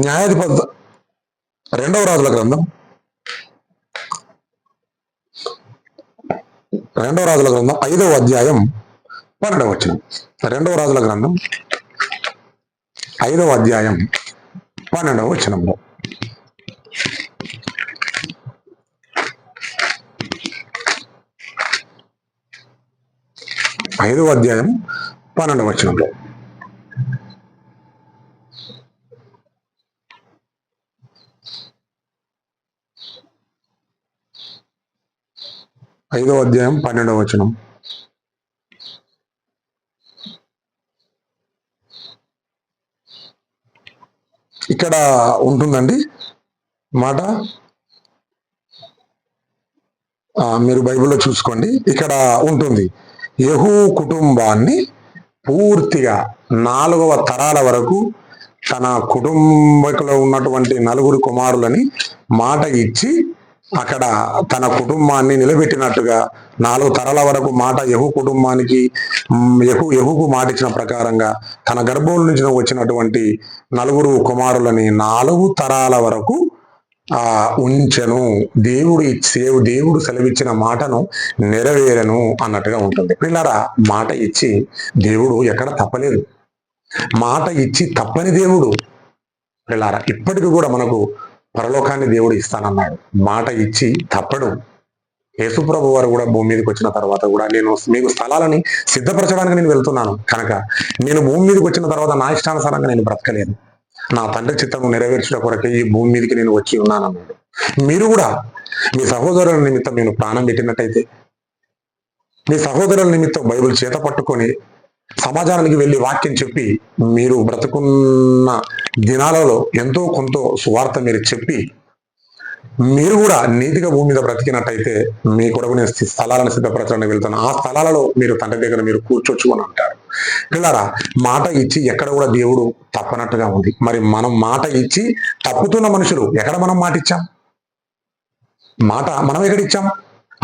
న్యాయాధిపతి 2వ రాజుల గ్రంథం 5వ అధ్యాయం 12వ వచనం. 2వ రాజుల గ్రంథం 5వ అధ్యాయం 12వ వచనంలో, ఐదవ అధ్యాయం 12వ వచనంలో, ఐదవ అధ్యాయం 12వ వచనం. ఇక్కడ ఉంటుందండి మాట, మీరు బైబిల్లో చూసుకోండి. ఇక్కడ ఉంటుంది, యెహూ కుటుంబాన్ని పూర్తిగా 4వ తరాల వరకు తన కుటుంబకులో ఉన్నటువంటి 4 కుమారులని మాట ఇచ్చి అక్కడ తన కుటుంబాన్ని నిలబెట్టినట్టుగా 4 తరాల వరకు మాట యెహూ కుటుంబానికి, యెహూకు మాట ఇచ్చిన ప్రకారంగా తన గర్భం నుంచి వచ్చినటువంటి 4 కుమారులని 4 తరాల వరకు ఉంచెను. దేవుడు సెలవిచ్చిన మాటను నెరవేరను అన్నట్టుగా ఉంటుంది. పిల్లరా, మాట ఇచ్చి దేవుడు ఎక్కడ తప్పలేదు. మాట ఇచ్చి తప్పని దేవుడు. పిల్లరా, ఇప్పటికి కూడా మనకు పరలోకాన్ని దేవుడు ఇస్తానన్నాడు. మాట ఇచ్చి తప్పడు. యేసుప్రభు వారు కూడా భూమి మీదకి వచ్చిన తర్వాత కూడా నేను మీకు స్థలాలని సిద్ధపరచడానికి నేను వెళ్తున్నాను కనుక నేను భూమి మీదకి వచ్చిన తర్వాత నా ఇష్టానుసారంగా నేను బ్రతకలేదు, నా తండ్రి చిత్తము నెరవేర్చుట కొరకే ఈ భూమి మీదకి నేను వచ్చి ఉన్నానన్నాడు. మీరు కూడా మీ సహోదరుల నిమిత్తం నేను ప్రాణం పెట్టినట్టయితే, మీ సహోదరుల నిమిత్తం బైబిల్ చేత పట్టుకొని సమాజానికి వెళ్ళి వాక్యం చెప్పి మీరు బ్రతుకున్న దినాలలో ఎంతో కొంత సువార్త మీరు చెప్పి మీరు కూడా నీతిగా భూమి మీద బ్రతికినట్టయితే మీ కొరకు నేను స్థలాలను సిద్ధపరచడానికి వెళ్తాను. ఆ స్థలాలలో మీరు తండ్రి దగ్గర మీరు కూర్చోచ్చు అని అంటారు. పిల్లరా, మాట ఇచ్చి ఎక్కడ కూడా దేవుడు తప్పనట్టుగా ఉంది. మరి మనం మాట ఇచ్చి తప్పుతున్న మనుషులు ఎక్కడ మనం మాట ఇచ్చాం? మాట మనం ఎక్కడ ఇచ్చాం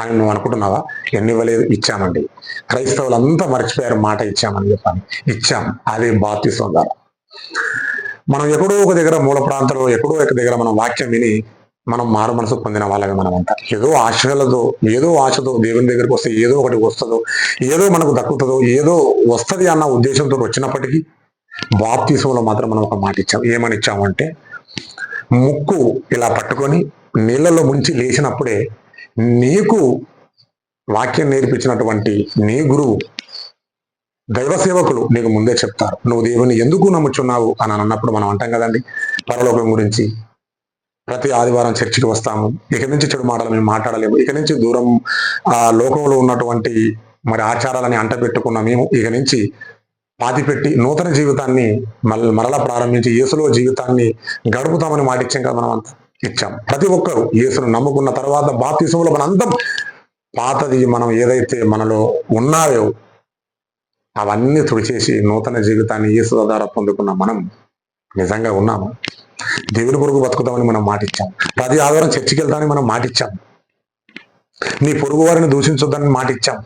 అని నువ్వు అనుకుంటున్నావా? ఎన్ని ఇవ్వలేదు, ఇచ్చామండి. క్రైస్తవులంతా మర్చిపోయారు మాట ఇచ్చామని చెప్పాను. ఇచ్చాం. అదే బాప్తిస్మం ద్వారా. మనం ఎక్కడో ఒక దగ్గర మూల ప్రాంతంలో ఎక్కడో ఒక దగ్గర మనం వాక్యం విని మనం మారు మనసు పొందిన వాళ్ళగా మనం అంతా ఏదో ఆశతో దేవుని దగ్గరికి వస్తే ఏదో ఒకటి వస్తుందో, ఏదో మనకు దక్కుతుందో, ఏదో వస్తుంది అన్న ఉద్దేశంతో వచ్చినప్పటికీ బాప్తిస్మంలో మాత్రం మనం ఒక మాట ఇచ్చాం. ఏమని ఇచ్చామంటే, ముక్కు ఇలా పట్టుకొని నీళ్ళలో ముంచి లేచినప్పుడే నీకు వాక్యం నేర్పించినటువంటి నీ గురువు దైవ సేవకులు నీకు ముందే చెప్తారు, నువ్వు దేవుని ఎందుకు నమ్ముచున్నావు అని అన్నప్పుడు మనం అంటాం కదండి పరలోకం గురించి. ప్రతి ఆదివారం చర్చికి వస్తాము, ఇక నుంచి చెడు మాటలు మేము మాట్లాడలేము, ఇక నుంచి దూరం ఆ లోకంలో ఉన్నటువంటి మరి ఆచారాలని అంటపెట్టుకున్న మేము ఇక నుంచి పాతిపెట్టి నూతన జీవితాన్ని మరలా ప్రారంభించి యేసులో జీవితాన్ని గడుపుతామని మాట ఇచ్చాం కదా. మనం అంతా ఇచ్చాం. ప్రతి ఒక్కరు యేసును నమ్ముకున్న తర్వాత బాప్తిసంలో మన అందం పాతది మనం ఏదైతే మనలో ఉన్నాయో అవన్నీ తుడిచేసి నూతన జీవితాన్ని యేసు ద్వారా పొందుకున్న మనం నిజంగా ఉన్నాము. దేవుని కొరకు బతుకుతామని మనం మాటిచ్చాం. ప్రతి ఆదివారం చర్చికి వెళ్తామని మనం మాటిచ్చాం. నీ పొరుగు వారిని దూషించొద్దని మాటిచ్చాం.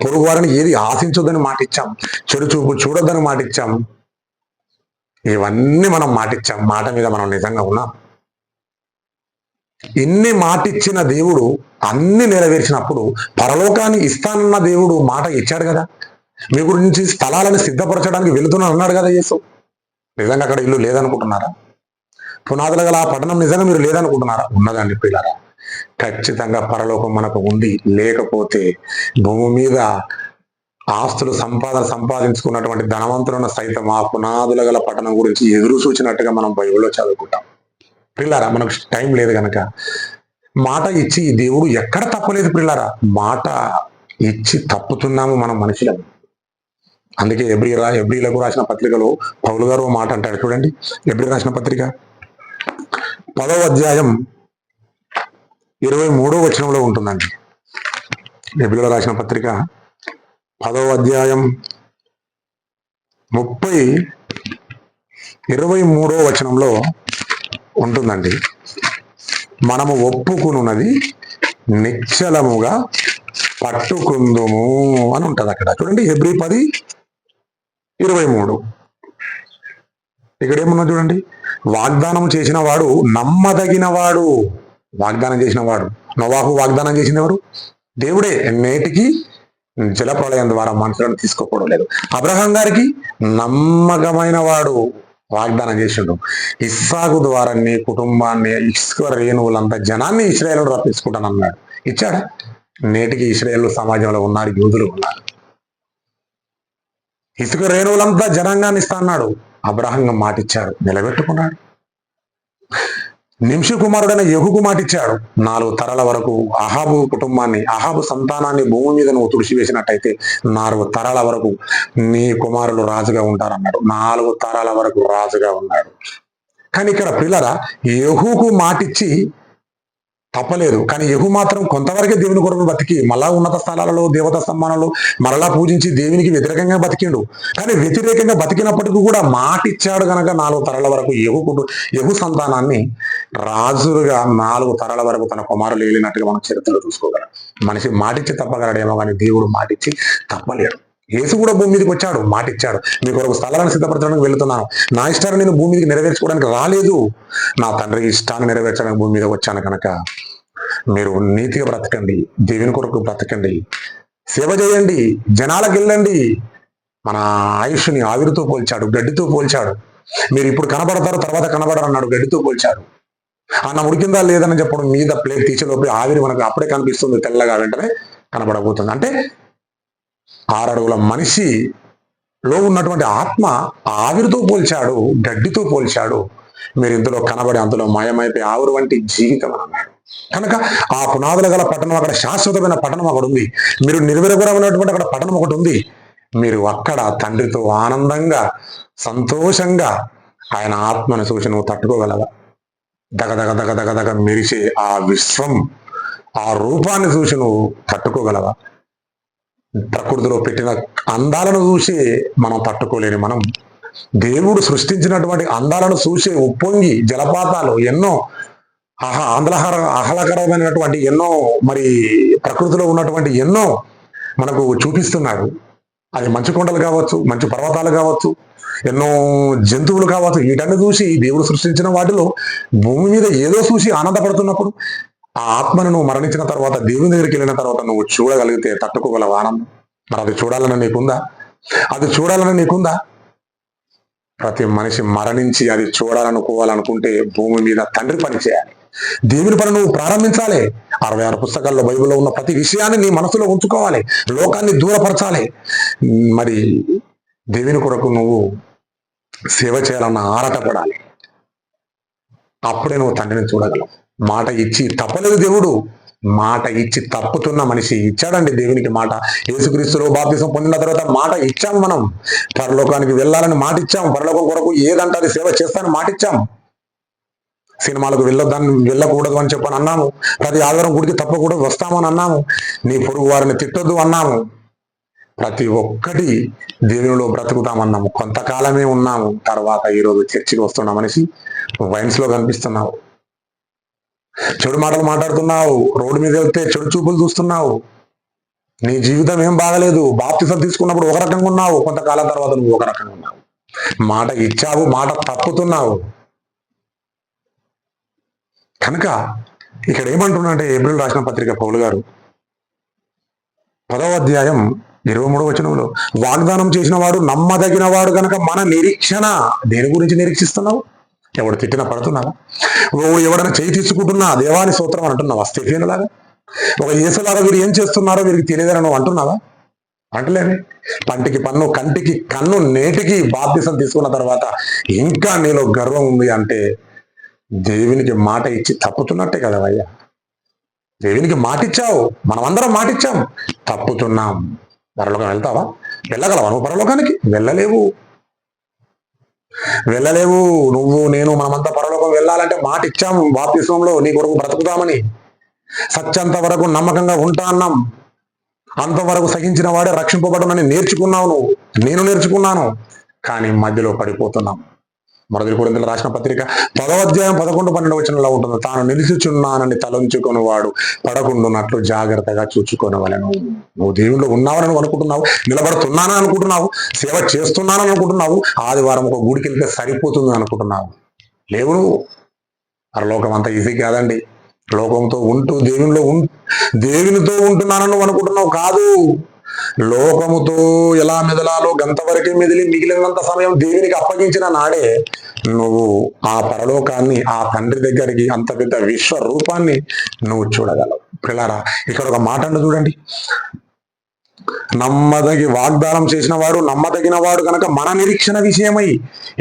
పొరుగు వారిని ఏది ఆశించొద్దని మాటిచ్చాం. చెడు చూపు చూడొద్దని మాటిచ్చాం. ఇవన్నీ మనం మాటిచ్చాం. మాట మీద మనం నిజంగా ఉన్నాం. ఇన్ని మాటిచ్చిన దేవుడు అన్ని నెరవేర్చినప్పుడు పరలోకాన్ని ఇస్తానన్న దేవుడు మాట ఇచ్చాడు కదా. మీ గురించి స్థలాలను సిద్ధపరచడానికి వెళుతున్నాను అన్నాడు కదా యేసు. నిజంగా అక్కడ ఇల్లు లేదనుకుంటున్నారా? పునాదులు గల ఆ పట్టణం నిజంగా మీరు లేదనుకుంటున్నారా? ఉన్నదండి పిల్లరా. ఖచ్చితంగా పరలోకం మనకు ఉంది. లేకపోతే భూమి మీద ఆస్తులు సంపాదించుకున్నటువంటి ధనవంతులను సైతం ఆ పునాదుల గల పట్టణం గురించి ఎదురు చూచినట్టుగా మనం బైబిల్లో చదువుకుంటాం. పిల్లారా, మనకు టైం లేదు కనుక మాట ఇచ్చి దేవుడు ఎక్కడ తప్పలేదు పిల్లారా. మాట ఇచ్చి తప్పుతున్నాము మనం మనుషులం. అందుకే ఎబ్రీలకు రాసిన పత్రికలో పౌలు గారు మాట అంటాడు చూడండి. ఎబ్రీ రాసిన పత్రిక 10వ అధ్యాయం 23వ వచనంలో ఉంటుందండి. ఎబ్రీలో రాసిన పత్రిక 10వ అధ్యాయం 23వ వచనంలో ఉంటుందండి. మనము ఒప్పుకున్నది నిశ్చలముగా పట్టుకుందుము అని ఉంటది అక్కడ చూడండి. ఎబ్రీ 10:23 ఇక్కడ ఏమున్నా చూడండి. వాగ్దానం చేసిన వాడు నమ్మదగిన వాడు. వాగ్దానం చేసిన వాడు నోవాహు వాగ్దానం చేసింది ఎవరు? దేవుడే. నేటికి జలప్రళయం ద్వారా మనుషులను తీసుకోకపోవడం లేదు. అబ్రహాం గారికి నమ్మకమైన వాడు వాగ్దానం చేసిండు. ఇస్సాకు ద్వారా నీ కుటుంబాన్ని ఇసుక రేణువులంతా జనాన్ని ఇశ్రాయేలు రప్పించుకుంటానన్నాడు. ఇచ్చాడా? నేటికి ఇశ్రాయేలు సమాజంలో ఉన్నారు, యూదులు ఉన్నారు. ఇసుక రేణువులంతా జనాంగాన్ని ఇస్తా అన్నాడు. అబ్రహాంగా మాటిచ్చాడు, నిలబెట్టుకున్నాడు. నింషి కుమారుడైన యెహూకు మాటిచ్చాడు. 4 తరాల వరకు అహాబు కుటుంబాన్ని, అహాబు సంతానాన్ని భూమి మీద నువ్వు తుడిచివేసినట్టయితే 4 తరాల వరకు నీ కుమారులు రాజుగా ఉంటారన్నాడు. 4 తరాల వరకు రాజుగా ఉన్నాడు. కానీ ఇక్కడ పిల్లరా, యెహూకు మాటిచ్చి తప్పలేదు. కానీ యెహూ మాత్రం కొంతవరకే దేవుని కొరకు బతికి మళ్ళా ఉన్నత స్థలాలలో దేవతా స్తంభాలలో మరలా పూజించి దేవునికి వ్యతిరేకంగా బతికిండు. కానీ వ్యతిరేకంగా బతికినప్పటికీ కూడా మాటిచ్చాడు కనుక 4 తరాల వరకు యెహూ సంతానాన్ని రాజులుగా 4 తరాల వరకు తన కుమారులు ఏలినట్టుగా మనం చరిత్రలో చూసుకోగలం. మనిషి మాటిచ్చి తప్పగలడేమో కానీ దేవుడు మాటిచ్చి తప్పలేడు. యేసు కూడా భూమి మీదకి వచ్చాడు, మాటిచ్చాడు. మీ కొరకు స్థలాలను సిద్ధపరచడానికి వెళుతున్నాను. నా ఇష్టాన్ని నేను భూమి మీదకి నెరవేర్చుకోవడానికి రాలేదు, నా తండ్రి ఇష్టాన్ని నెరవేర్చడానికి భూమి మీద వచ్చాను కనుక మీరు నీతిగా బ్రతకండి, దేవుని కొరకు బ్రతకండి, సేవ చేయండి, జనాలకు వెళ్ళండి. మన ఆయుష్ని ఆవిరితో పోల్చాడు, గడ్డితో పోల్చాడు. మీరు ఇప్పుడు కనబడతారు, తర్వాత కనబడరు అన్నాడు, గడ్డితో పోల్చాడు. అన్నం ఉడికిందా లేదని చెప్పడం మీద ప్లేట్ తీసేలోపు ఆవిరి మనకు అప్పుడే కనిపిస్తుంది, తెల్లగా వెంటనే కనబడబోతుంది. అంటే 6 అడుగుల మనిషిలో ఉన్నటువంటి ఆత్మ ఆవిరితో పోల్చాడు, గడ్డితో పోల్చాడు. మీరు ఇందులో కనబడి అందులో మాయమైపోయి ఆవిరి వంటి జీవితం అన్నాడు. కనుక ఆ పునాదులు గల పట్టణం, అక్కడ శాశ్వతమైన పట్టణం అక్కడ ఉంది. మీరు నిర్విరగురమైనటువంటి అక్కడ పట్టణం ఒకటి ఉంది. మీరు అక్కడ తండ్రితో ఆనందంగా సంతోషంగా ఆయన ఆత్మను చూసి నువ్వు తట్టుకోగలవా? దగదగ దగదగ దగ మెరిసే ఆ విశ్వం, ఆ రూపాన్ని చూసి నువ్వు తట్టుకోగలవా? ప్రకృతిలో పెట్టిన అందాలను చూసి మనం తట్టుకోలేని మనం దేవుడు సృష్టించినటువంటి అందాలను చూసి ఉప్పొంగి జలపాతాలు ఎన్నో ఆహ్లాదకరమైనటువంటి ఎన్నో మరి ప్రకృతిలో ఉన్నటువంటి ఎన్నో మనకు చూపిస్తున్నారు. అది మంచు కొండలు కావచ్చు, మంచు పర్వతాలు కావచ్చు, ఎన్నో జంతువులు కావచ్చు. వీటన్ని చూసి దేవుడు సృష్టించిన వాటిలో భూమి మీద ఏదో చూసి ఆనందపడుతున్నప్పుడు ఆ ఆత్మను నువ్వు మరణించిన తర్వాత దేవుని దగ్గరికి వెళ్ళిన తర్వాత నువ్వు చూడగలిగితే తట్టుకోగలవు ఆనందం. మరి అది చూడాలని నీకుందా? అది చూడాలని నీకుందా? ప్రతి మనిషి మరణించి అది చూడాలనుకోవాలనుకుంటే భూమి మీద తండ్రి పని చేయాలి, దేవుని పని నువ్వు ప్రారంభించాలి. 66 పుస్తకాల్లో బైబిల్లో ఉన్న ప్రతి విషయాన్ని నీ మనసులో ఉంచుకోవాలి, లోకాన్ని దూరపరచాలి. మరి దేవుని కొరకు నువ్వు సేవ చేయాలన్న ఆరాటపడాలి. అప్పుడే నువ్వు తండ్రిని చూడగలవు. మాట ఇచ్చి తప్పలేదు దేవుడు. మాట ఇచ్చి తప్పుతున్న మనిషి ఇచ్చాడండి దేవునికి మాట. యేసుక్రీస్తులో బాప్తిసం పొందిన తర్వాత మాట ఇచ్చాం. మనం పరలోకానికి వెళ్ళాలని మాట ఇచ్చాం. పరలోకం కొరకు ఏదంటే అది సేవ చేస్తానని మాట ఇచ్చాం. సినిమాలకు వెళ్ళకూడదు అని చెప్పని అన్నాము. ప్రతి ఆదివారం గుడికి తప్పకూడదు వస్తామని అన్నాము. నీ పొరుగు వారిని తిట్టొద్దు అన్నాము. ప్రతి ఒక్కటి దేవునిలో బ్రతుకుతామన్నాము. కొంతకాలమే ఉన్నాము. తర్వాత ఈరోజు చర్చికి వస్తున్న మనిషి వైన్స్ లో కనిపిస్తున్నావు, చెడు మాటలు మాట్లాడుతున్నావు, రోడ్డు మీద వెళ్తే చెడు చూపులు చూస్తున్నావు. నీ జీవితం ఏం బాగలేదు. బాప్తిసం తీసుకున్నప్పుడు ఒక రకంగా ఉన్నావు, కొంతకాలం తర్వాత నువ్వు ఒక రకంగా ఉన్నావు. మాట ఇచ్చావు, మాట తప్పుతున్నావు. కనుక ఇక్కడ ఏమంటున్నాడంటే ఏప్రిల్ రాసిన పత్రిక పౌలు గారు 10వ అధ్యాయం 23వ వచనంలో, వాగ్దానం చేసిన వాడు నమ్మదగిన వాడు కనుక మన నిరీక్షణ. దేని గురించి నిరీక్షిస్తున్నావు? ఎవడు తిట్టినా పడుతున్నావా? ఎవడైనా చేయి తీసుకుంటున్నా దేవాని స్తోత్రం అని అంటున్నావా? స్తెఫేనులాగా ఒక యేసులాగా వీరు ఏం చేస్తున్నారో వీరికి తెలియదని నువ్వు అంటున్నావా? అంటలేని పంటికి పన్ను, కంటికి కన్ను, నేటికి బాప్తిసం తీసుకున్న తర్వాత ఇంకా నీలో గర్వం ఉంది అంటే దేవునికి మాట ఇచ్చి తప్పుతున్నట్టే కదా అయ్యా. దేవునికి మాట ఇచ్చావు, మనమందరం మాట ఇచ్చాం, తప్పుతున్నాం. పరలోకం వెళ్తావా? వెళ్ళగలవా నువ్వు పరలోకానికి? వెళ్ళలేవు. నువ్వు నేను మనమంతా పరలోకం వెళ్ళాలంటే మాట ఇచ్చాము బాప్తిసంలో నీ కొరకు బ్రతుకుతామని. సత్యంత వరకు నమ్మకంగా ఉంటా అన్నాం. అంతవరకు సహించిన వాడే రక్షింపబడునని నేర్చుకున్నావు నువ్వు, నేను నేర్చుకున్నాను. కానీ మధ్యలో పడిపోతున్నాం. 1 కొరింథీయులకు రాసిన పత్రిక 10వ అధ్యాయం 11-12 వచనంలో ఉంటుంది, తాను నిలిచుచున్నానని తలంచుకొని వాడు పడకుండున్నట్లు జాగ్రత్తగా చూచుకొనవలెను. నువ్వు దేవుళ్ళు ఉన్నావని నువ్వు అనుకుంటున్నావు, నిలబడుతున్నానని అనుకుంటున్నావు, సేవ చేస్తున్నానని అనుకుంటున్నావు, ఆదివారం ఒక గుడికి వెళ్తే సరిపోతుంది అనుకుంటున్నావు. లేవు నువ్వు. పరలోకం అంత ఈజీ కాదండి. లోకంతో ఉంటూ దేవునితో ఉంటున్నానని నువ్వు అనుకుంటున్నావు. కాదు. లోకముతో ఎలా మెదలాలో గంతవరకే మెదిలి మిగిలినంత సమయం దేవునికి అప్పగించిన నాడే నువ్వు ఆ పరలోకాన్ని, ఆ తండ్రి దగ్గరికి, అంత పెద్ద విశ్వ రూపాన్ని నువ్వు చూడగలవు. పిల్లరా, ఇక్కడ ఒక మాట చూడండి, వాగ్దానం చేసిన వాడు నమ్మదగిన వాడు కనుక మన నిరీక్షణ విషయమై.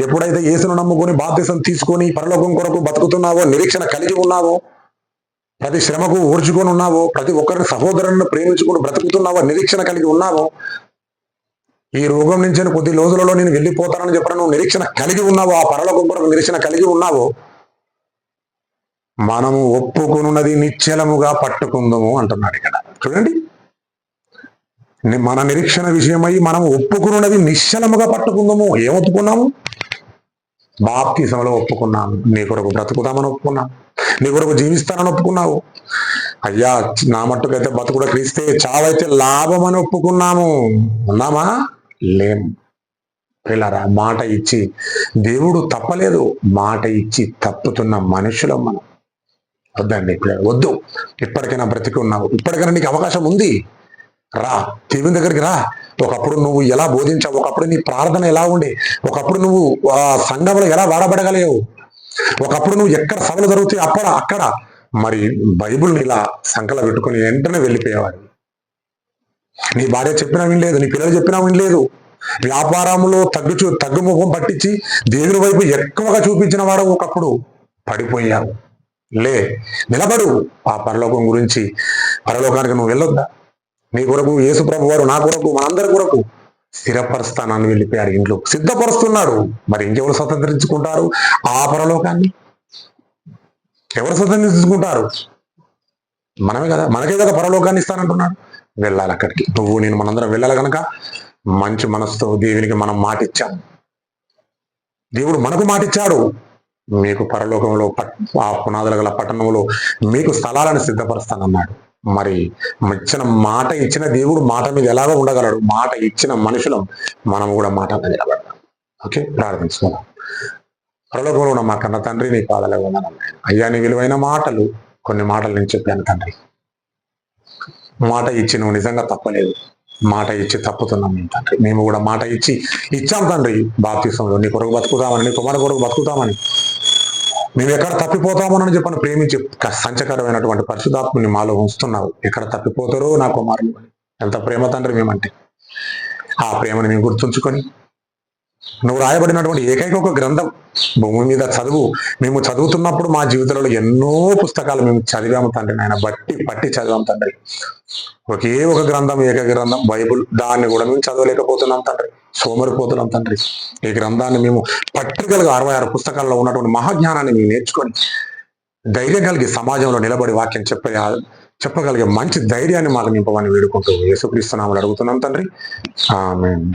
ఎప్పుడైతే యేసును నమ్ముకొని బాప్తిసం తీసుకొని పరలోకం కొరకు బతుకుతున్నావో, నిరీక్షణ కలిగి ఉన్నావో, ప్రతి శ్రమకు ఓర్చుకొని ఉన్నావో, ప్రతి ఒక్కరిని సహోదరులను ప్రేమించుకొని బ్రతుకుతున్నావో, నిరీక్షణ కలిగి ఉన్నావో, ఈ రోగం నుంచి కొద్ది రోజులలో నేను వెళ్ళిపోతానని చెప్పడం నువ్వు నిరీక్షణ కలిగి ఉన్నావో, ఆ పరలోకం కొరకు నిరీక్షణ కలిగి ఉన్నావో, మనము ఒప్పుకున్నది నిశ్చలముగా పట్టుకుందాము అంటున్నాడు ఇక్కడ. చూడండి, మన నిరీక్షణ విషయమై మనం ఒప్పుకున్నది నిశ్చలముగా పట్టుకుందాము. ఏం ఒప్పుకున్నాము? బాప్తిసంలో ఒప్పుకున్నాము. నీ కొరకు బ్రతుకుతామని ఒప్పుకున్నాము, నీ కొరకు జీవిస్తానని ఒప్పుకున్నావు. అయ్యా, నా మట్టుకైతే బతుకుడ క్రీస్తే, చావైతే లాభం అని ఒప్పుకున్నాము. ఉన్నామా? లేము. పిల్లరా, మాట ఇచ్చి దేవుడు తప్పలేదు, మాట ఇచ్చి తప్పుతున్న మనుషులం మనం. వద్దండి పిల్లలు, వద్దు. ఇప్పటికైనా బ్రతికి ఉన్నావు, ఇప్పటికైనా నీకు అవకాశం ఉంది. రా, దేవుని దగ్గరికి రా. ఒకప్పుడు నువ్వు ఎలా బోధించావు, ఒకప్పుడు నీ ప్రార్థన ఎలా ఉండే, ఒకప్పుడు నువ్వు ఆ సంఘంలో ఎలా వాడబడగలిగావు, ఒకప్పుడు నువ్వు ఎక్కడ సభలు జరుగుతాయి అక్కడ మరి బైబుల్ని ఇలా సంకల పెట్టుకుని వెంటనే వెళ్ళిపోయేవాడు. నీ భార్య చెప్పినా వినలేదు, నీ పిల్లలు చెప్పినా వినలేదు. వ్యాపారంలో తగ్గుముఖం పట్టించి దేవుని వైపు ఎక్కువగా చూపించిన వాడు ఒకప్పుడు పడిపోయావు. నిలబడు. ఆ పరలోకం గురించి, పరలోకానికి నువ్వు వెళ్ళొద్దా? నీ కొరకు యేసు ప్రభు వారు నా కొరకు మనందరి కొరకు స్థిరపరుస్తానని వెళ్ళిపోయారు. ఇంట్లో సిద్ధపరుస్తున్నాడు. మరి ఇంకెవరు స్వతంత్రించుకుంటారు ఆ పరలోకాన్ని? ఎవరు స్వతంత్రించుకుంటారు? మనమే కదా, మనకే కదా పరలోకాన్ని ఇస్తానంటున్నాడు. వెళ్ళాలి అక్కడికి. నువ్వు నేను మనందరం వెళ్ళాలి కనుక మంచి మనసుతో దేవునికి మనం మాటిచ్చాం. దేవుడు మనకు మాటిచ్చాడు, మీకు పరలోకంలో ఆ పునాదుల గల పట్టణంలో మీకు స్థలాలను సిద్ధపరుస్తానన్నాడు. మరి ఇచ్చిన దేవుడు మాట మీద ఎలాగో ఉండగలడు. మాట ఇచ్చిన మనుషులం మనం కూడా మాట మీద నిలబడతాం. ఓకే, ప్రార్థించుకున్నాం. పరలోకంలో ఉన్న మా కన్న తండ్రి, నీ పాదాల వందనాలు అయ్యా. నీ విలువైన మాటలు, కొన్ని మాటలు నేను చెప్పాను తండ్రి. మాట ఇచ్చి నువ్వు నిజంగా తప్పలేదు. మాట ఇచ్చి తప్పుతున్నాం మేము తండ్రి. మేము కూడా మాట ఇచ్చాం తండ్రి. బాప్తిసంలో నీ కొరకు బతుకుతామని, నీ కుమారు కొరకు బతుకుతామని, మేము ఎక్కడ తప్పిపోతామోనని చెప్పని ప్రేమించి సంచకరమైనటువంటి పరిశుధాత్మని మాలో ఉంచుతున్నావు. ఎక్కడ తప్పిపోతారో నా కుమారులు అని. ఎంత ప్రేమ తండ్రి మేమంటే. ఆ ప్రేమని మేము గుర్తుంచుకొని నువ్వు రాయబడినటువంటి ఏకైక ఒక గ్రంథం భూమి మీద మేము చదువుతున్నప్పుడు మా జీవితంలో ఎన్నో పుస్తకాలు మేము చదివాము తండ్రి. నాయన పట్టి చదివాము తండ్రి. ఒకే ఒక గ్రంథం, ఏకైక గ్రంథం బైబుల్. దాన్ని కూడా మేము చదవలేకపోతున్నాం తండ్రి. సోమరిపోతున్నాం తండ్రి. ఈ గ్రంథాన్ని మేము పట్టికలుగా 66 పుస్తకాల్లో ఉన్నటువంటి మహాజ్ఞానాన్ని మేము నేర్చుకొని ధైర్యం కలిగి సమాజంలో నిలబడి వాక్యం చెప్పగలిగే మంచి ధైర్యాన్ని మాకు నింపమని వేడుకుంటూ యేసుక్రీస్తు నామములో అడుగుతున్నాం తండ్రి. ఆమేన్.